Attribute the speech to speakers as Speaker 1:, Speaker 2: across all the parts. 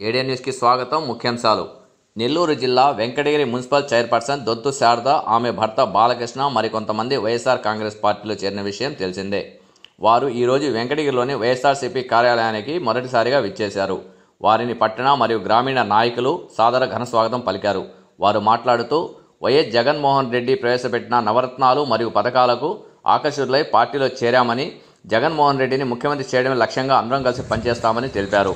Speaker 1: ఏడియన్ న్యూస్కి స్వాగతం. ముఖ్యాంశాలు. నెల్లూరు జిల్లా వెంకటగిరి మున్సిపల్ చైర్పర్సన్ దొంతు శారద, ఆమె భర్త బాలకృష్ణ మరికొంతమంది వైఎస్ఆర్ కాంగ్రెస్ పార్టీలో చేరిన విషయం తెలిసిందే. వారు ఈరోజు వెంకటగిరిలోని వైఎస్ఆర్సీపీ కార్యాలయానికి మొదటిసారిగా విచ్చేశారు. వారిని పట్టణ మరియు గ్రామీణ నాయకులు సాదర ఘనస్వాగతం పలికారు. వారు మాట్లాడుతూ వైఎస్ జగన్మోహన్ రెడ్డి ప్రవేశపెట్టిన నవరత్నాలు మరియు పథకాలకు ఆకర్షితులై పార్టీలో చేరామని, జగన్మోహన్ రెడ్డిని ముఖ్యమంత్రి చేయడమే లక్ష్యంగా అందరం కలిసి పనిచేస్తామని తెలిపారు.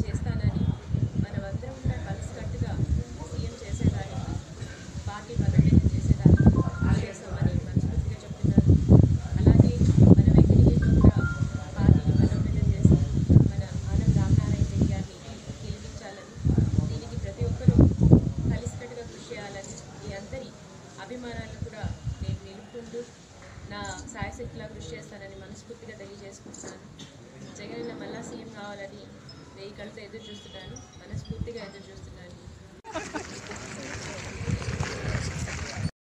Speaker 2: చేస్తానని మనమందరం కూడా కలిసికట్టుగా సీఎం చేసేదానికి, పార్టీ బలోపేతం చేసేదానికి చేస్తామని మనస్ఫూర్తిగా చెప్తున్నారు. అలాగే మన వెంకటగిరిలో కూడా పార్టీని బలోపేతం చేసి మన ఆనం రామనారాయణ రెడ్డి గారిని గెలిపించాలని, దీనికి ప్రతి ఒక్కరూ కలిసికట్టుగా కృషి చేయాలని, ఈ అందరి అభిమానాలను కూడా నేను నిలుపుకుంటూ నా సాయశక్తిలా కృషి చేస్తానని మనస్ఫూర్తిగా తెలియజేసుకుంటున్నాను. జగన్ మళ్ళా సీఎం కావాలని వెయ్యి కళ్ళతో ఎదురు చూస్తున్నాను, మనస్ఫూర్తిగా ఎదురు చూస్తున్నాను.